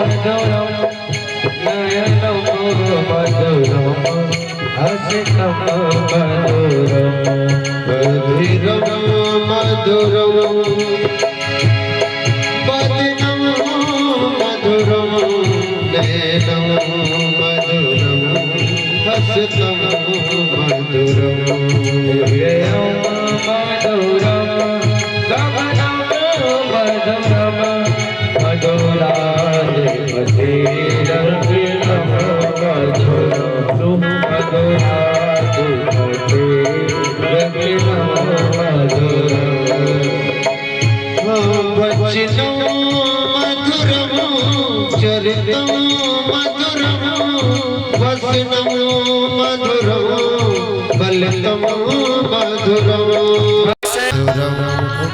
मधुरम नयनम मधुरम हसितम मधुरम बधिरम मधुरम बदिनम मधुरम नयनम मधुरम हसितम मधुरम हृदयम मधुरम Gangnam मधुरम मधुराधिपतिरखिलम मधुरम मधुराधिपतिरखिलम मधुरम वचनं मधुरम चरितं मधुरम वसनं मधुरम बलितं मधुरम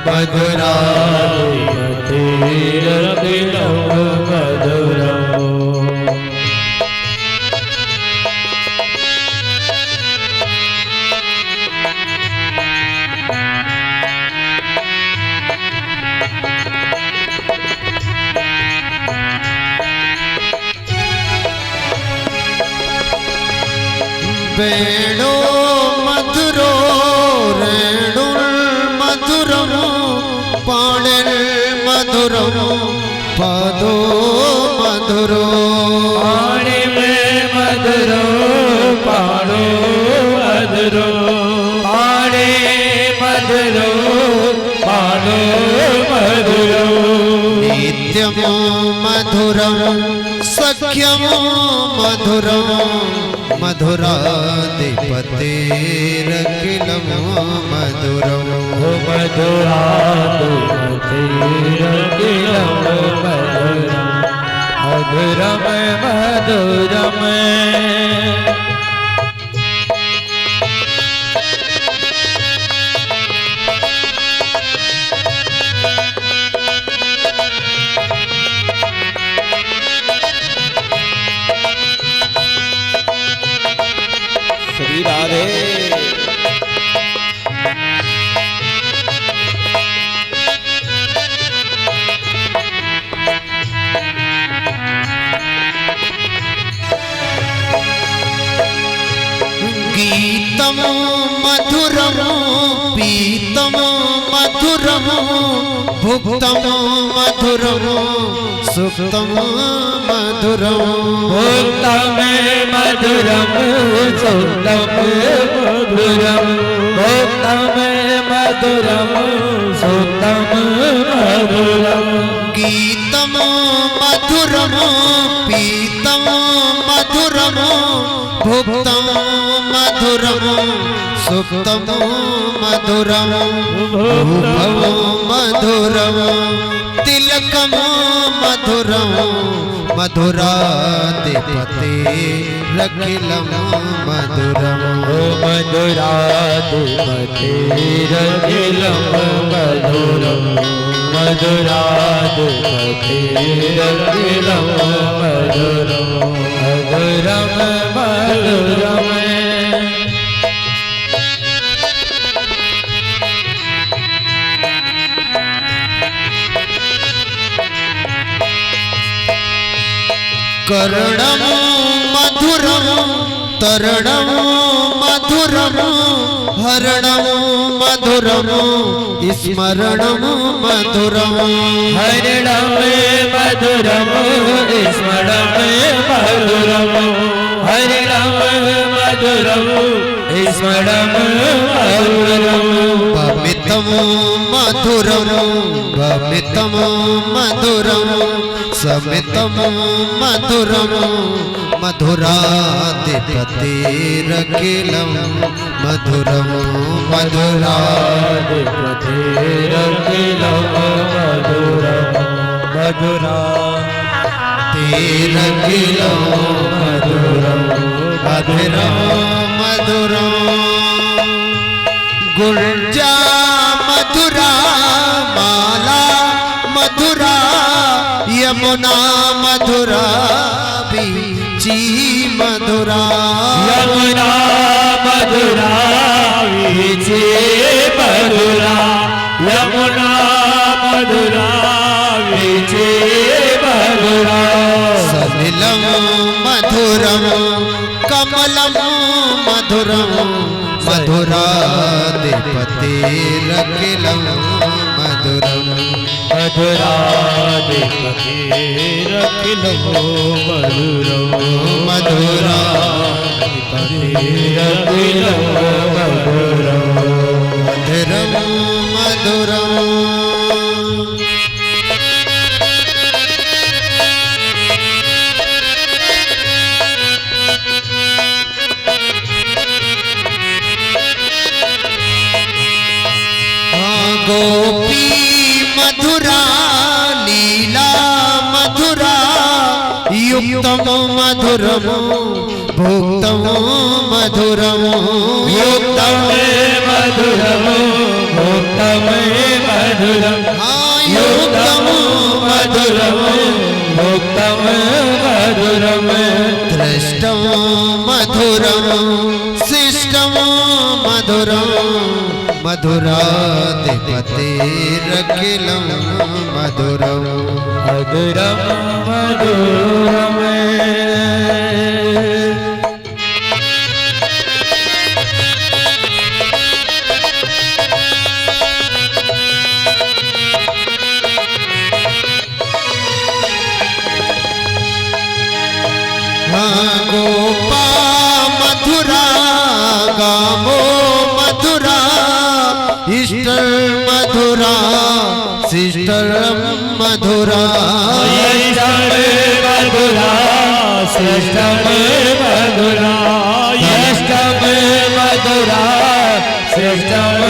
मधुराधिपतिरखिलं मधुरम। वेणो मधुरो रेणुर्मधुरं पाणिर्मधुरं पादो मधुरो मधुरो पाणो मधुरो पाणे मधुरो पाणो मधुरो नित्यं मधुरं सख्यं मधुरं मधुराधिपतिरखिलं मधुरम मधुराधिपतिरखिलं मधुरम मधुरम मधुरम। श्री राधे गीतम मधुरम पीतम मधुरम भुक्तम मधुरम सुक्तम मधुरम भुक्तम मधुरम सुक्तम मधुरम भुक्तम मधुरम सुक्तम मधुरम गीतम मधुरम पीतम मधुरम भुक्तम मधुरम सुक्तम मधुरम भूभव मधुरम तिलकम मधुरम मधुराधिपतिरखिलं मधुरम मधुराधिपतिरखिलं मधुरम मधुराधिपतिरखिलं मधुरम मधुरम मधुरम। कर्णम मधुरम तरणम मधुरम हरणम मधुरम स्मरणम मधुरम हरणम मधुरम स्मरणम मधुरम हरणम मधुरम स्मरणम मधुरम भमितम मधुरम भमितम मधुरम समितम मधुरम मधुराधिपतिरखिलं मधुरम मधुराधिपतिरखिलं मधुरम मधुराधिपतिरखिलं मधुरम मधुरम मधुरम गुंजा मधुरा माला मधुरा यमुना मधुरा बीची मधुरा यमुना मधुरा बीची मधुरा यमुना मधुरा बीची मधुरा अखिलं मधुरं कमलं मधुरं मधुराधिपतिरखिलं मधुरं मधुराधिपतिरखिलं मधुरं मधुराधिपतिरखिलं मधुरं मधुरं मधुरं गोपी मधुरा लीला मधुरा युक्तम मधुरम भुक्तम मधुरम युक्तम मधुरम भुक्तम मधुरम युक्तम मधुरम भुक्तम मधुरम दृष्टम मधुरम शिष्टम मधुरम मधुराधिपतिरखिलं मधुरं मधुरम मधुरम गोपा मधुरा गामो मधुरा इष्टर मधुरा सिस्टर मधुरा मधुरा सिस्टम मधुरा यष्टम मधुरा सिस्टम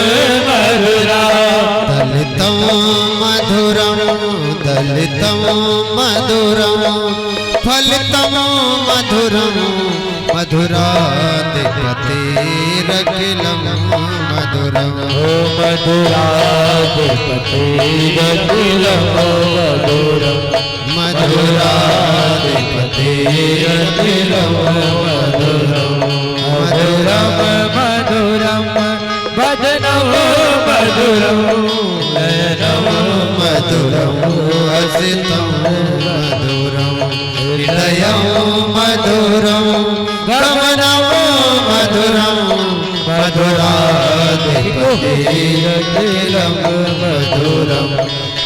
मधुरा दलितं मधुरं दलितं मधुरं फलितं मधुरं मधुराधिपतिरखिलं मधुरं मधुराधिपतिरखिलं मधुरं मधुराधिपतिरखिलं मधुरं मधुरं मधुरं वदनं मधुरं नयनं मधुरं हसितं मधुरं हृदयं मधुरं गमनं मधुरं मधुराधिपतिरखिलं मधुरं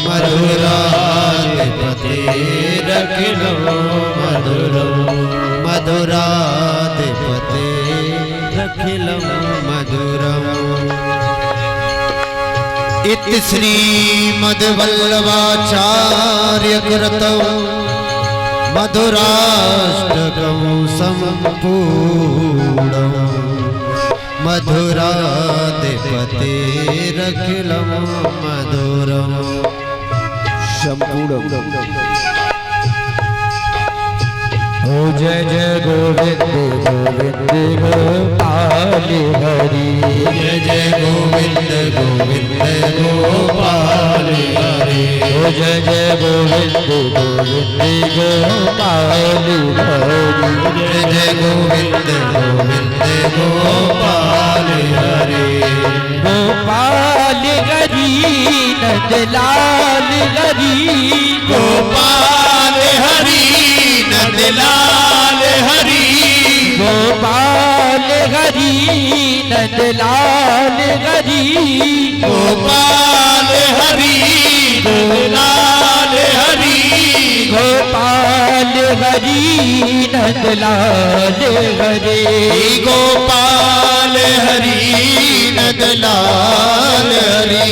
मधुराधिपतिरखिलं मधुरं मधुराधिपतिरखिलं मधुरम् इति श्रीमद्वल्लभाचार्य कृतौ मधुराष्टकं सम्पूर्णं मधुराधिपतिरखिलं मधुरं ओ जय जय गोविंद गोविंद गोपाल हरि जय जय गोविंद गोविंद गोपाल हरि ओ जय जय गोविंद गोविंद गोपाल हरि जय जय गोविंद गोविंद गोपाल हरि गोपाल हरि नंदलाल हरि गोपाल हरि नंदलाल हरि गोपाल हरि नंदलाल हरि गोपाल हरि नंदलाल हरि गोपाल हरि नंदलाल हरि गोपाल हरि नंदलाल हरि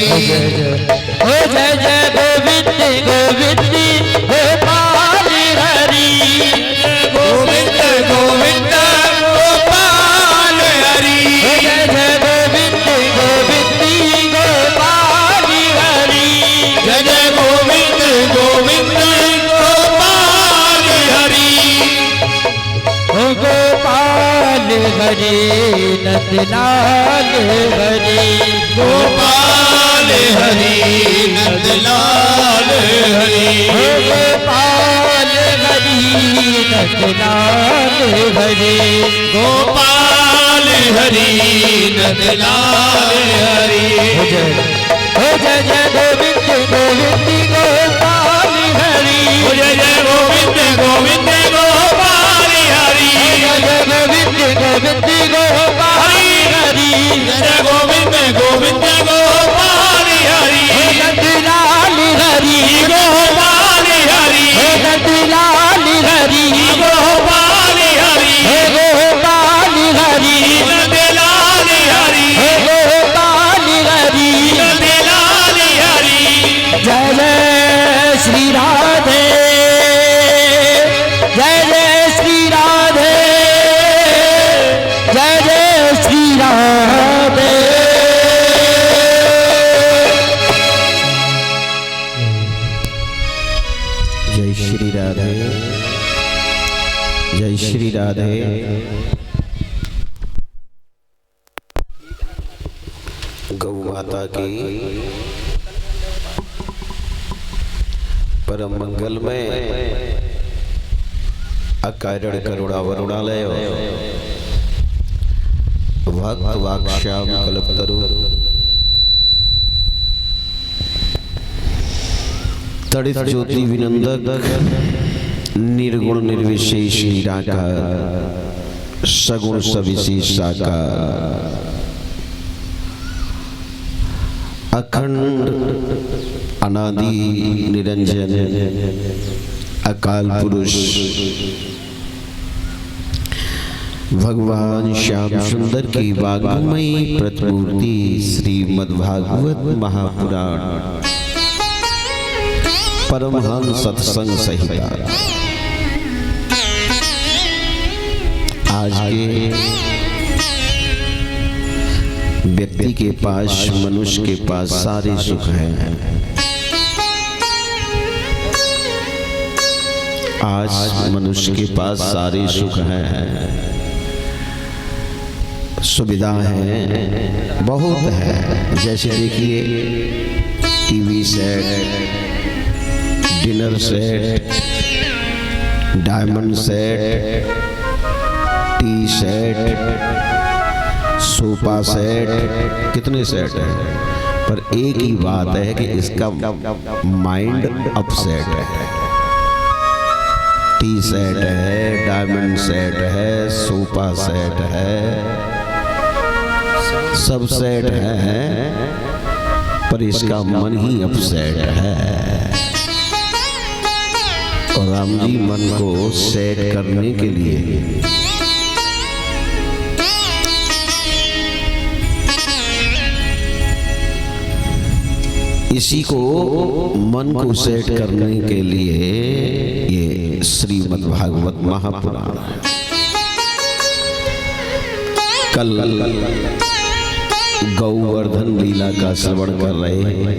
ओ जय जय गोविंद गोविंद गोपाल हरि गोविंद गोविंद गोपाल हरि जय जय गोविंद गोविंद गोपाल हरि जय जय गोविंद गोविंद गोपाल हरि ओ गोपाल हरि नंदलाल हरि गोपाल हरि नंदलाल हरि ओ गोपाल हरि नंदलाल हरि गोपाल हरि नंदलाल हरि ओ जय जय गोविंद गोविंद गोपाल हरि जय जय गोविंद गोविंद गोपाल गोविंद गोपाल हरि जय गोविंद गोविंद गोपाल हरि नंदलाल हरि गोपाल हरि नंदलाल हरि गोपाल हरि गोपाल हरि नंदलाल हरि गोपाल हरि नंदलाल हरि जय जय श्री राधे जय जय श्री राधे जय जय श्री राधे जय श्री राधे जय श्री राधे। गौ माता की परम मंगलमय अकारण करुणा वरुणालय भक्त वाक्श्याम कल्पतरु तड़ित ज्योति विनंदक निर्गुण निर्विशेष निराकार सगुण सविशेष साकार अखंड अनादि निरंजन अकाल पुरुष भगवान श्याम सुंदर की वाग्मयी प्रतिमूर्ति श्रीमद्भागवत महापुराण परमहंस सत्संग संहिता आज के व्यक्ति के पास मनुष्य के पास सारे सुख हैं। आज मनुष्य के पास सारे सुख हैं, सुविधा है, बहुत है। जैसे देखिए TV set, dinner set, diamond set, T set, sofa set, कितने सेट हैं, पर एक ही बात है कि इसका माइंड अपसेट है। टी सेट है, डायमंड सेट है, सोफा सेट है, सब सेट है, पर इसका मन ही अपसेट है। और राम जी मन को सेट करने के लिए इसी को मन को सेट करने के लिए ये श्रीमद्भागवत महापुराण है। कल गौवर्धन लीला का श्रवण कर रहे हैं।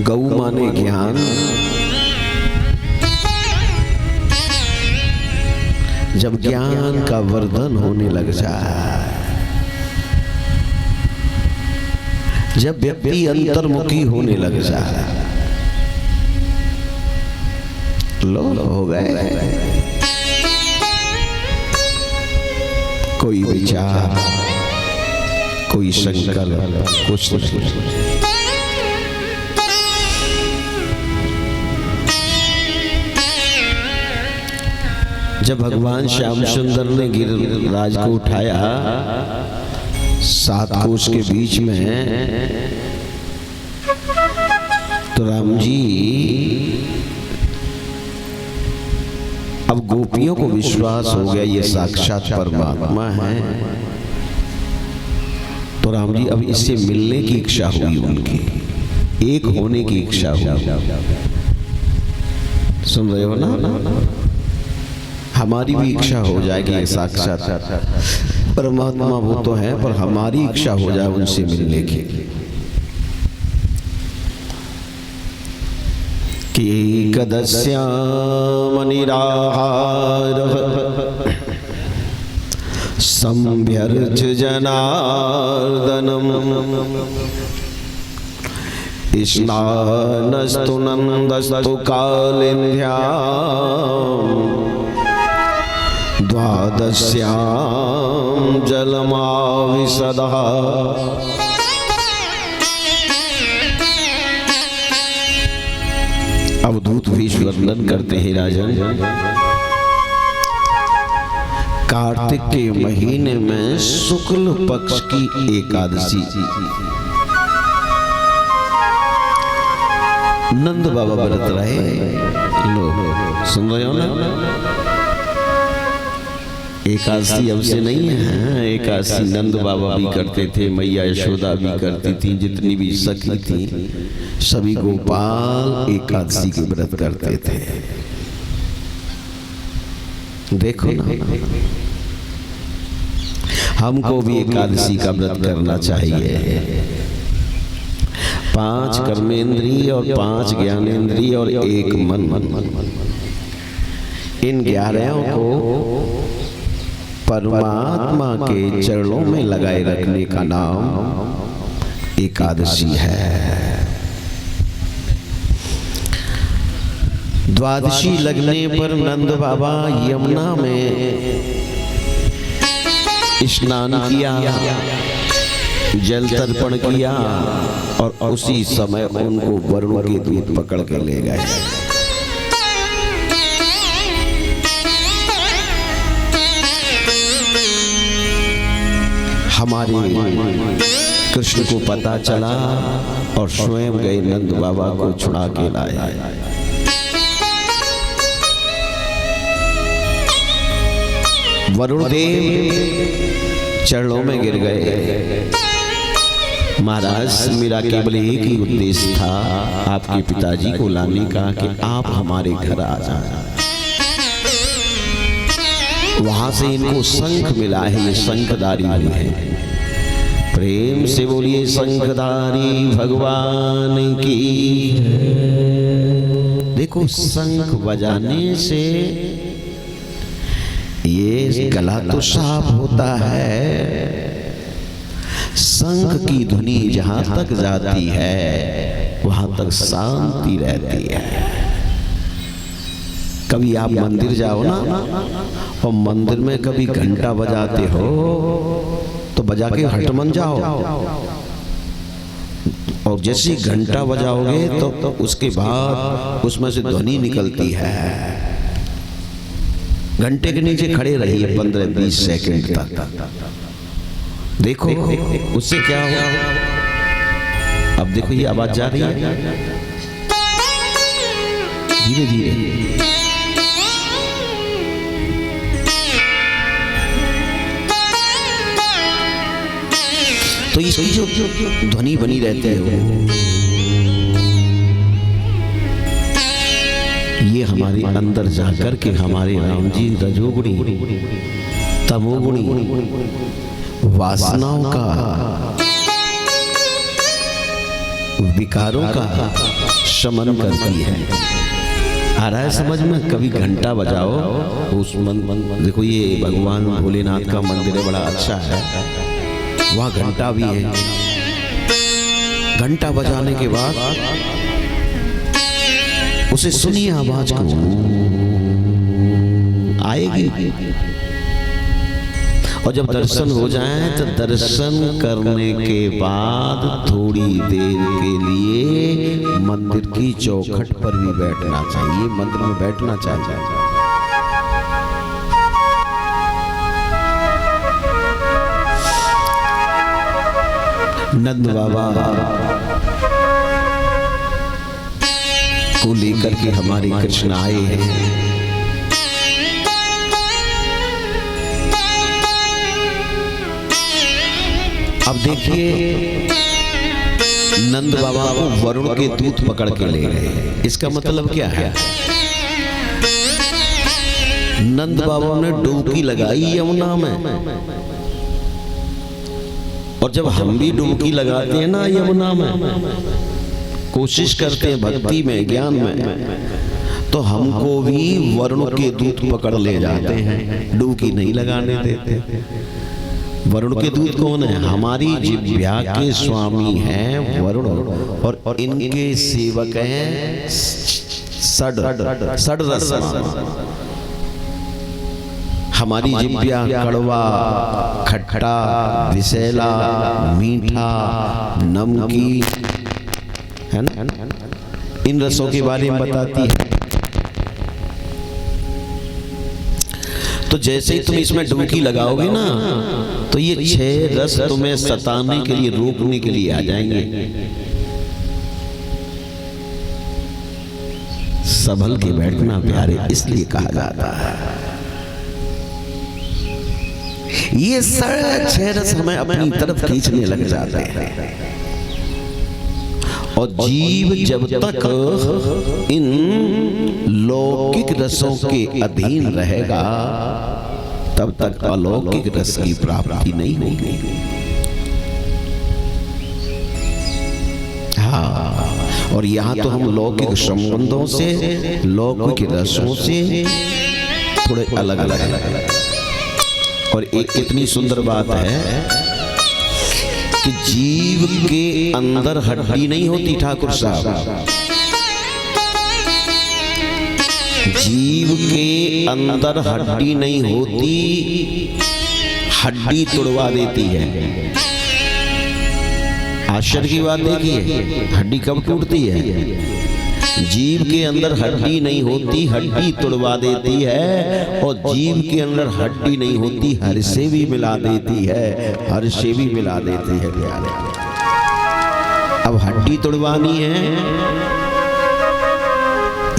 गौ माने ज्ञान, जब ज्ञान का वर्धन होने लग जाए, जब व्यक्ति अंतर्मुखी होने लग जाए, लो हो गए कोई विचार, कोई संकल्प, कुछ नहीं। जब भगवान श्याम सुंदर ने गिरिराज को उठाया 7 कोस के बीच में, तो राम जी अब गोपियों को विश्वास हो गया ये साक्षात परमात्मा है। तो राम जी अब इससे मिलने की इच्छा हुई, उनकी एक होने की इच्छा हुई। सुन रहे हो ना? हमारी भी इच्छा हो जाएगी साक्षात परमात्मा वो तो है, पर हमारी इच्छा हो जाए उनसे मिलने की। कि कदस्यामनिराहारः संभ्यर्च जनार्दनम् स्नानस्तु नन्दस्तु कालिन्द्याम् द्वादश्यां जलमाविशदः। अवधूत भीष्म वर्णन करते हैं राजन, कार्तिक के महीने में शुक्ल पक्ष की एकादशी नंद बाबा व्रत रहे। लो सुन रहे हो ना, एकादशी अब से नहीं है। एकादशी नंद बाबा भी करते थे, मैया यशोदा भी करती थी, जितनी भी सखी थी सभी गोपाल एकादशी के व्रत करते थे। देखो ना, हमको भी एकादशी का व्रत करना चाहिए। 5 कर्मेंद्रिय और 5 ज्ञानेंद्रिय और 1 मन, इन 11 को परमात्मा के चरणों में लगाए रखने का नाम एकादशी है। द्वादशी लगने पर नंद बाबा यमुना में स्नान किया, जल तर्पण किया और उसी समय उनको वरुण के दूत पकड़ के ले गए। हमारे कृष्ण को पता चला और स्वयं गए नंद बाबा को छुड़ा के लाए। वरुण देव चरणों में गिर गए। महाराज, मेरा केवल एक ही उद्देश्य था आपके पिताजी को लाने का कि आप हमारे घर आ जाए। वहां से इनको शंख मिला है, ये शंखधारी है। प्रेम से बोलिए शंखधारी भगवान की। देखो, शंख बजाने से ये गला तो साफ होता है, शंख की ध्वनि जहां तक जाती है वहां तक शांति रहती है। कभी आप मंदिर जाओ ना और मंदिर में कभी घंटा बजाते हो तो बजा के हट मन जाओ, और जैसे घंटा बजाओगे तो उसके बाद उसमें से ध्वनि निकलती है। घंटे के नीचे खड़े रहिए 15-20 सेकंड तक, देखो उससे क्या हो। अब देखो ये आवाज जा रही है धीरे धीरे, तो इसकी जो ध्वनि बनी रहती है ये हमारे अंदर जाकर के हमारे राम जी रजोगुणी तमोगुणी वासनाओं का, विकारों का शमन करती है। आ रहा है समझ में? कभी घंटा बजाओ उस देखो ये भगवान भोलेनाथ का मंदिर है, बड़ा अच्छा है, वहाँ घंटा भी है। घंटा बजाने के बाद उसे सुनिए, आवाज को आएगी। और जब दर्शन हो जाए तो दर्शन करने के बाद थोड़ी देर के लिए मंदिर की चौखट पर भी बैठना चाहिए, मंदिर में बैठना चाहिए। नंद बाबा को लेकर के हमारे कृष्ण आए हैं। अब देखिए, नंद बाबा को वरुण के दूत पकड़ के ले गए। इसका मतलब क्या है? नंद बाबा ने डुबकी लगाई यमुना में, और जब हम भी डुबकी लगाते हैं ना यमुना में, कोशिश करते हैं भक्ति में, ज्ञान में, तो हमको भी वरुण के दूत पकड़ ले जाते हैं, डुबकी नहीं लगाने देते। वरुण के दूत कौन है? हमारी जिह्वा के स्वामी हैं वरुण, और इनके सेवक हैं षड रस। हमारी जिह्वा कड़वा, खट्टा, विषैला, मीठा, नमकीन है ना, इन रसों के बारे में बताती है। तो जैसे ही तुम इसमें डुबकी लगाओगे ना तो ये 6 रस तुम्हें सताने के लिए, रोकने के लिए आ जाएंगे। संभल के बैठना प्यारे, इसलिए कहा जाता है ये सारे 6 रस हमें अपनी तरफ खींचने लग जाते हैं। और जीव जब तक इन लौकिक रसों के अधीन रहेगा तब तक अलौकिक रस की प्राप्ति नहीं होगी। हाँ, और यहाँ तो हम लौकिक संबंधों से, लौकिक रसों से थोड़े अलग अलग हैं। और एक इतनी सुंदर बात है कि जीव के अंदर हड्डी नहीं होती ठाकुर साहब, जीव के अंदर हड्डी नहीं होती, हड्डी तुड़वा देती है। आश्चर्य की बात देखिए, हड्डी कब टूटती है? जीव के अंदर हड्डी नहीं होती, हड्डी तुड़वा देती है। और जीव के अंदर हड्डी नहीं होती, हर से भी मिला देती है, हर से भी मिला देती है प्यारे। अब हड्डी तुड़वानी है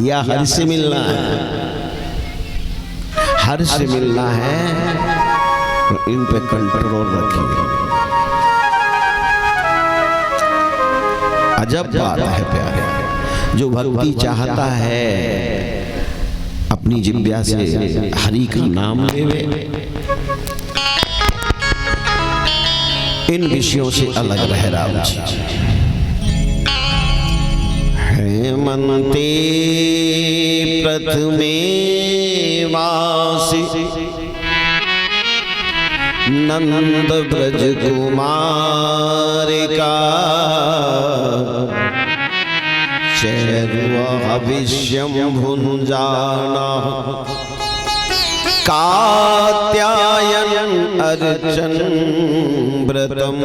या हर से मिलना है? हर से मिलना है तो इन पे कंट्रोल रखिए। अजब बात है प्यारे, जो भक्ति चाहता है अपनी जिह्वा से हरि का नाम लेवे, इन विषयों से अलग रह राम जी। हेमंते प्रथमे मासी नंद ब्रज कुमार का हविष्यम भुंजाना कात्यायन अर्चन व्रतम।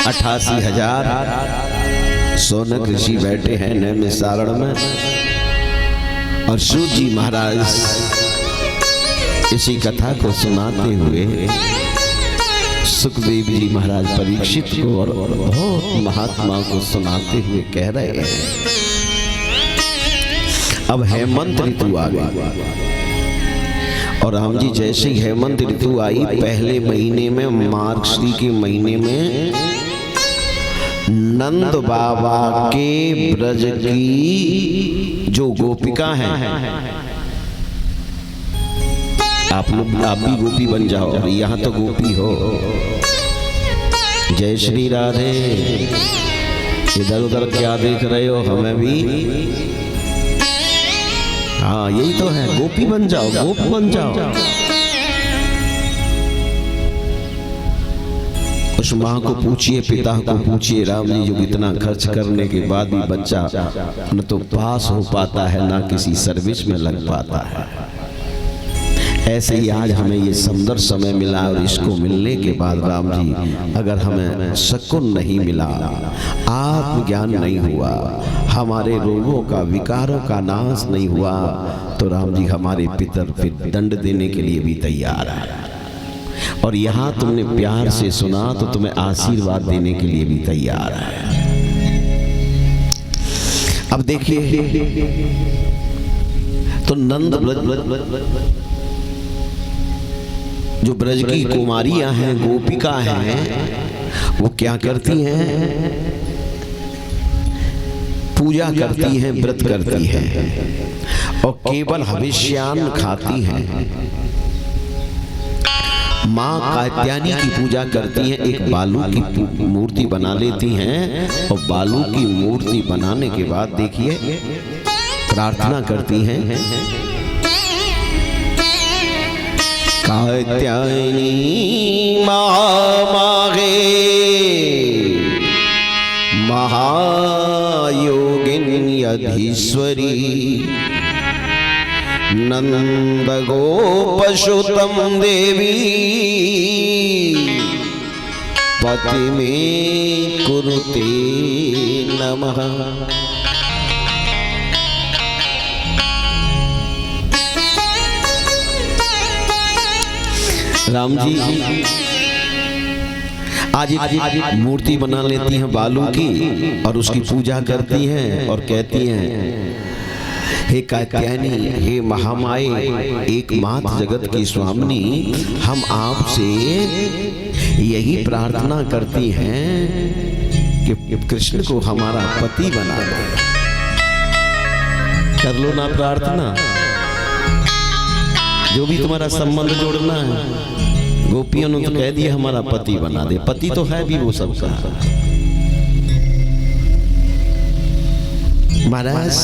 88,000 सोनक ऋषि बैठे हैं नैमिषारण्य में और सूत जी महाराज इसी कथा को सुनाते हुए सुखदेव जी महाराज परीक्षित को और बहुत महात्मा को सुनाते हुए कह रहे हैं अब हेमंत ऋतु आ गई। और राम जी जैसे ही हेमंत ऋतु आई, पहले महीने में, मार्गशीर के महीने में नंद बाबा के ब्रज की जो गोपिका हैं, आप भी गोपी बन जाओ, यहाँ तो गोपी हो। जय श्री राधे। इधर उधर क्या देख रहे हो, हमें भी, हाँ यही तो है, गोपी बन जाओ, गोप बन जाओ। उस माँ को पूछिए, पिता को पूछिए, राम जी जो इतना खर्च करने के बाद भी बच्चा न तो पास हो पाता है, ना किसी सर्विस में लग पाता है। ऐसे ही आज हमें ये सुंदर समय मिला और इसको मिलने के बाद राम जी अगर हमें सुकून नहीं मिला, आत्मज्ञान नहीं हुआ, हमारे रोगों का, विकारों का नाश नहीं हुआ, तो राम जी हमारे पितर फिर दंड देने के लिए भी तैयार है। और यहाँ तुमने प्यार से सुना तो तुम्हें आशीर्वाद देने के लिए भी तैयार है। अब देखिए तो नंद जो ब्रज की कुमारियां हैं, गोपिका हैं, वो क्या करती हैं? पूजा करती हैं, व्रत करती हैं और केवल हविष्यान्न खाती हैं। माँ कात्यायनी की पूजा करती हैं, एक बालू की मूर्ति बना लेती हैं और बालू की मूर्ति बनाने के बाद देखिए प्रार्थना करती हैं, कात्यायनी मागे महायोगिनी अधीश्वरी नंद गोपसुतम देवी पति में कुरुते नमः। राम जी आज मूर्ति बना लेती हैं बालू की और उसकी पूजा करती हैं और कहती हैं, हे कात्यायनी, हे महामाई, एकमात्र जगत की स्वामिनी, हम आपसे यही प्रार्थना करती हैं कि कृष्ण को हमारा पति बना दो। कर लो ना प्रार्थना, जो भी तुम्हारा संबंध जोड़ना है। गोपियों ने तो कह दिया हमारा पति बना दे, पति तो है भी वो सबका। महाराज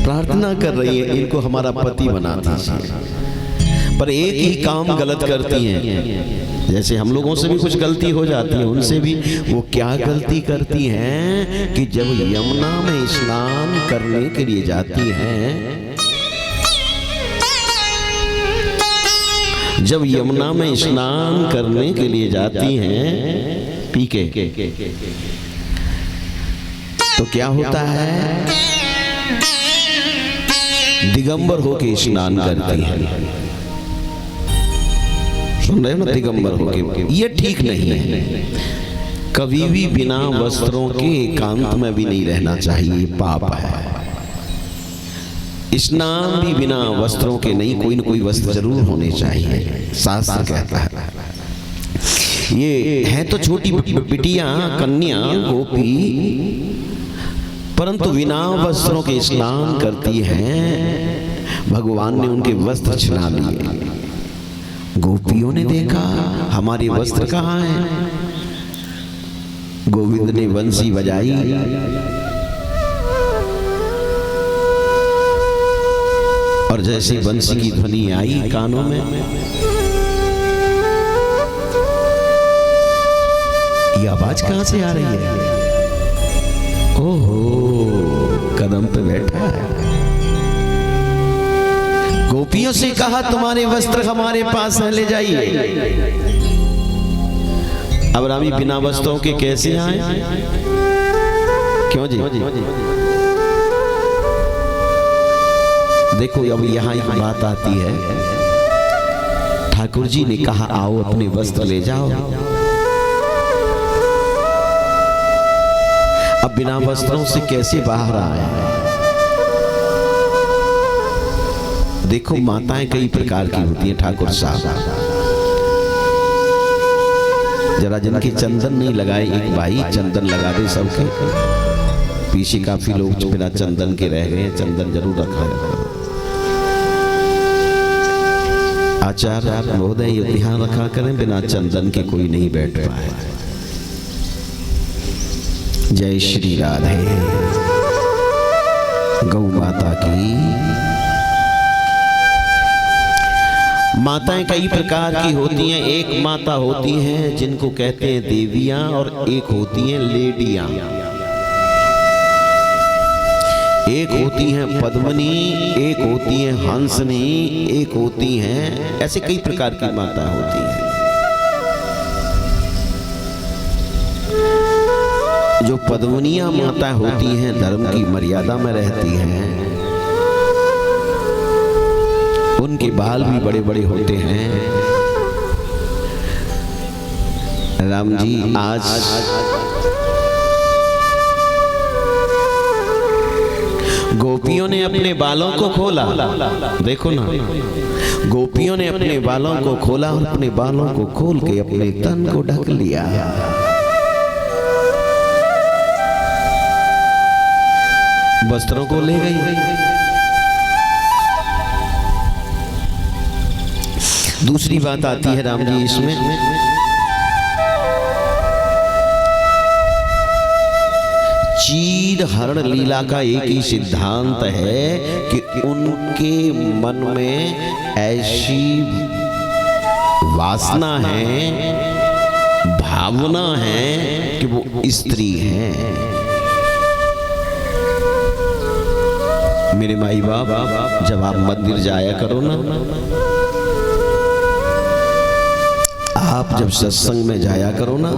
प्रार्थना कर रही है इनको हमारा पति बना दीजिए, पर एक ही काम गलत करती हैं। जैसे हम लोगों से भी कुछ गलती हो जाती है, उनसे भी वो क्या गलती करती हैं कि जब यमुना में स्नान करने के लिए जाती हैं, जब यमुना में स्नान करने के लिए जाती हैं पी के, तो क्या होता है, दिगंबर होके स्नान करती है। सुन रहे हो ना, दिगंबर होके। ये ठीक नहीं है। कभी भी बिना वस्त्रों के एकांत में भी नहीं रहना चाहिए, पाप है। स्नान भी बिना वस्त्रों के नहीं, कोई न कोई वस्त्र जरूर होने चाहिए, शास्त्र कहता है। ये है तो छोटी बिटिया, कन्या, गोपी, परंतु बिना वस्त्रों के स्नान करती हैं। भगवान ने उनके वस्त्र छिना लिए। गोपियों ने देखा हमारे वस्त्र कहाँ हैं। गोविंद ने बंसी बजाई और जैसे बंसी की ध्वनि आई कानों में, ये आवाज कहां से आ रही है? ओहो, कदम पे बैठा है। गोपियों से कहा तुम्हारे वस्त्र हमारे पास है, ले जाइए। अब रामी बिना वस्त्रों के कैसे आए? क्यों जी? देखो अब यहाँ एक बात आती है। ठाकुर जी ने कहा आओ अपने वस्त्र ले जाओ। अब बिना वस्त्रों से कैसे बाहर आए? देखो माताएं कई प्रकार की होती हैं ठाकुर साहब। जरा जिनके चंदन नहीं लगाए, एक भाई चंदन लगा दे सबके। पीछे काफी लोग बिना चंदन के रह गए हैं, चंदन जरूर रखा है। आचार्य महोदय ये ध्यान रखा करें, बिना चंदन के कोई नहीं बैठ पाए। जय श्री राधे। गौ माता की। माताएं कई प्रकार की होती हैं। एक माता होती हैं जिनको कहते हैं देवियां, और एक होती हैं लेडियां। एक होती हैं पद्मनी, एक होती हैं हंसनी, एक होती हैं, ऐसे कई प्रकार की माता होती हैं। जो पद्मनिया माता होती हैं धर्म की मर्यादा में रहती हैं। उनके बाल भी बड़े बड़े होते हैं। राम जी आज गोपियों ने अपने बालों को खोला। देखो ना, गोपियों ने अपने बालों को खोला और अपने बालों को खोल के अपने तन को ढक लिया। वस्त्रों को ले गई। दूसरी बात आती है राम जी इसमें, चीर हरण लीला का एक ही सिद्धांत है कि उनके मन में ऐसी वासना है, भावना है कि वो स्त्री हैं। मेरे माई बाप जब आप मंदिर जाया करो ना, आप जब सत्संग में जाया करो ना,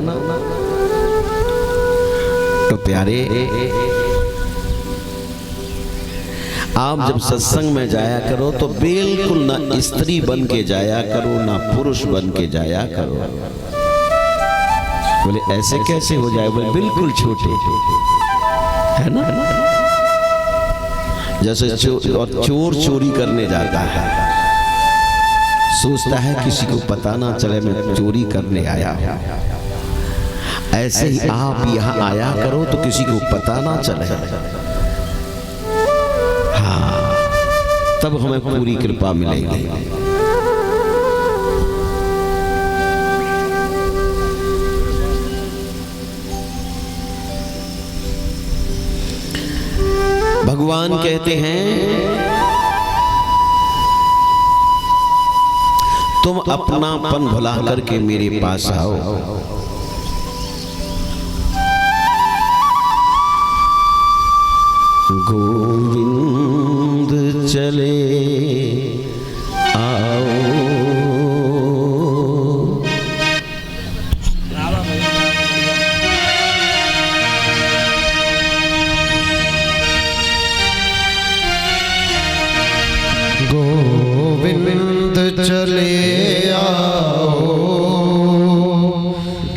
तो प्यारे आप जब सत्संग में जाया करो तो बिल्कुल ना स्त्री बन के जाया करो ना पुरुष बन के जाया करो। बोले ऐसे कैसे हो जाए? बोले बिल्कुल छोटे, है ना। जैसे चोर चोरी करने जाता है, सोचता है किसी को पता ना चले मैं चोरी करने आया हूं। ऐसे ही आप यहां आया करो तो किसी को पता ना चले। हाँ, तब हमें पूरी कृपा मिलेगी। भगवान कहते हैं तुम अपनापन भुला करके मेरे पास आओ। गोविंद चले आओ। गोविंद चले आओ,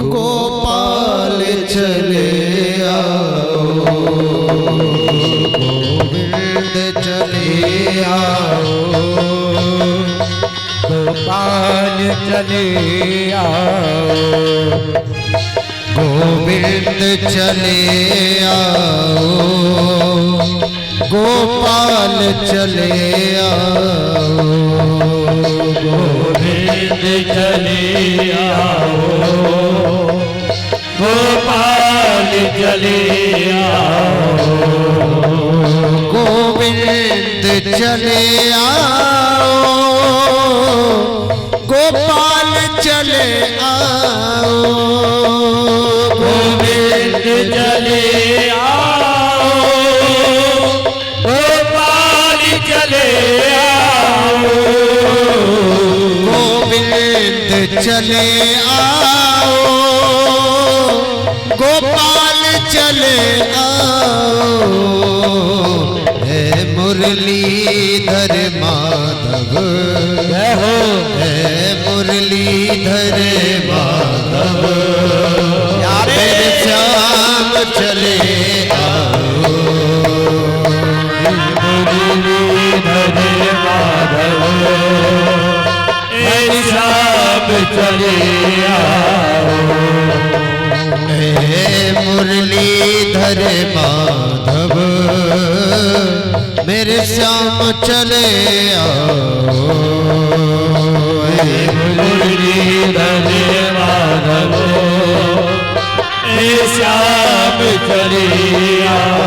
गोपाल चले आओ। गोविंद चले आओ, गोपाल चले आओ। गोविंद चले आओ, गोपाल चले आओ। गोविंद चले आओ, गोपाल चले आओ। गोविंद चले आओ, गोपाल चले आओ। गोविंद चले आओ, गोपाल चले आओ। गोविंद चले आओ, गोपाल चले आओ। हे मुरलीधर माधव, जय हो। हे मुरलीधर माधव, मेरे श्याम चले आओ। मुरलीधर माधव, मेरे श्याम चले आओ। हे मुरलीधर माधव, मेरे श्याम चले आओ। हे मुरलीधर माधव, मेरे श्याम चले आओ।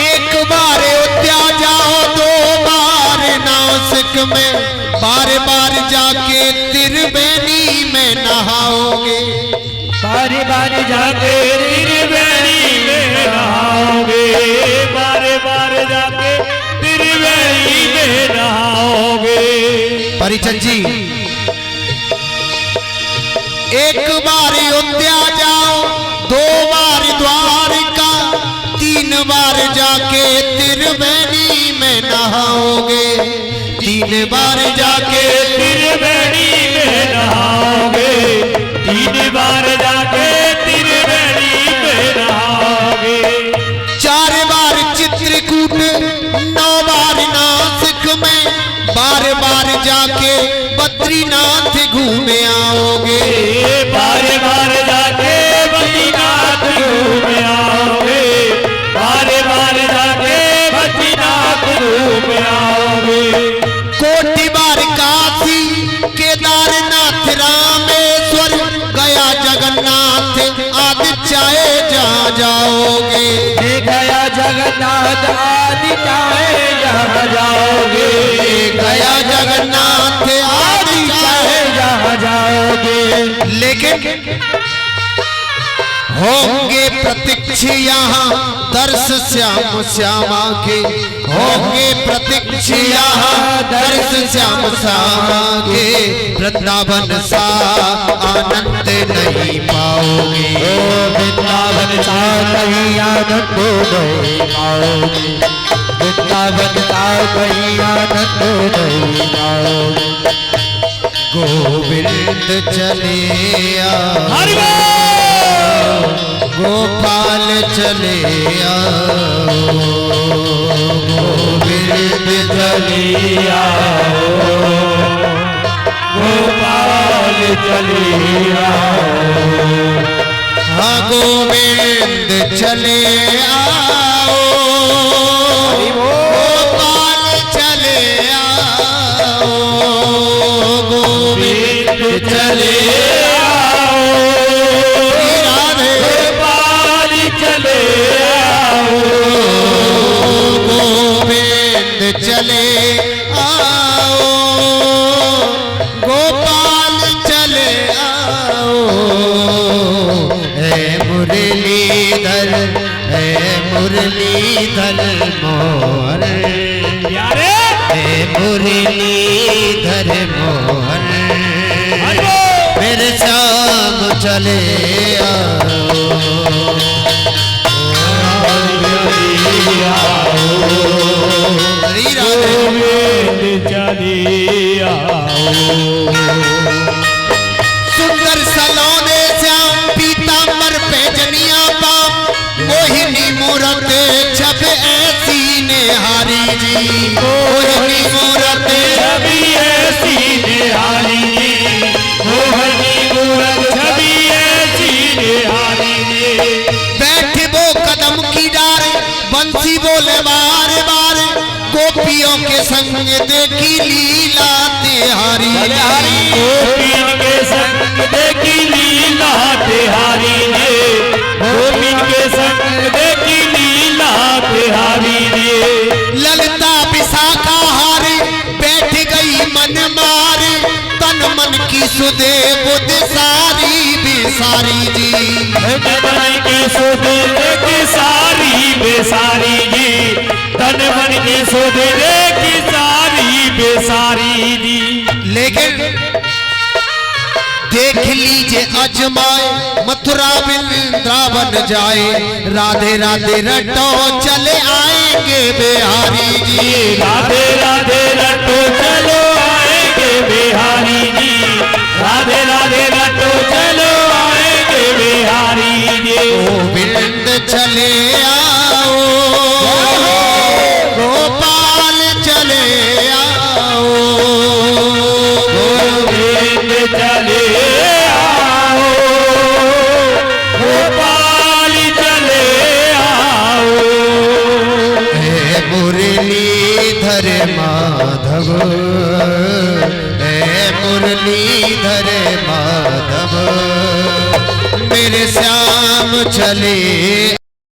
एक बार अयोध्या जाओ, दो बार नासिक में, बार बार जाके त्रिवेणी में नहाओगे। बारी बारी जाके त्रिवेणी में नहाओगे। बारी बारी जाके त्रिवेणी में नहाओगे। परिचन जी, एक बार अयोध्या जाओ, दो बार द्वारिका, तीन बार जाके त्रिवेणी में नहाओगे। तीन बार जाके त्रिवेणी में नहाओगे। तीन बार जाके त्रिवेणी में नहाओगे। चार बार चित्रकूट, नौ बार नासिक में, बार बार जाके बद्रीनाथ घूमे आओगे। बार बार जाके बद्रीनाथ घूमे आओगे। बार बार जाके बद्रीनाथ घूमे आओगे। कोटि बार काशी, केदारनाथ, रामेश्वर, गया, जगन्नाथ आदि चाहे जहाँ जाओगे। गया जगन्नाथ आदि चाहे जहाँ जाओगे। गया जगन्नाथ आदि चाहे जहाँ जाओगे। लेकिन होंगे प्रत्यक्ष यहाँ दर्श श्याम श्यामा के। होंगे प्रत्यक्ष यहाँ दर्श श्याम श्यामा के। वृंदावन सा आनंद नहीं पाओगे। वृंदावन बनता कहीं आनंद नहीं पाओगे, वृंदावन का कहीं आनंद नहीं पाओगे। गोविंद चले आओ, हरि गोपाल चले आओ, गोविंद चले आओ, गोपाल चले आओ, हाँ गोविंद चले आओ, गोपाल चले आओ, गोविंद चले आओ, राधे गोपाल चले आओ, गोविंद चले आओ, गोपाल चले आओ, हे मुरलीधर, हे मुरलीधर मोहन, प्यारे हे मुरलीधर मोहन, मेरे श्याम चले आओ, हरी राधे गोविंद चले आओ, सुंदर सलोने श्याम पीतांबर पे जनिया बाम, मोहिनी मूरत छब ऐसी निहारी जी, मोहिनी मूरत छवि ऐसी निहारी जी, मोहनी मूरत छवि ऐसी निहारी जी, बैठे वो कदम की डार, बंसी बोले बार बार, गोपियों के संग देखी लीला तिहारी, गोपीन के संग देखी लीला तिहारी ने, गोपीन के संग देखी लीला तिहारी ने, ललता विशाखा हार, बैठ गई मन मार, तन मन की सुधे बुध सारी बिसारी जी, तन मन की सुध देखी सारी बेसारी जी, तन मन की सुध देखी सारी बेसारी जी, लेकिन देख लीजिए अजमाए, मथुरा वृंदावन जाए, राधे राधे रटो चले आएंगे बिहारी जी, राधे राधे रटो चलो आएंगे बिहारी जी, राधे राधे रटो चलो आएंगे बिहारी जी, गोविंद चले आओ, गोपाल चले आओ, गोविंद चले आओ, गोपाल चले आओ, हे मुरलीधर माधव, हे मुरलीधर माधव, मेरे श्याम चले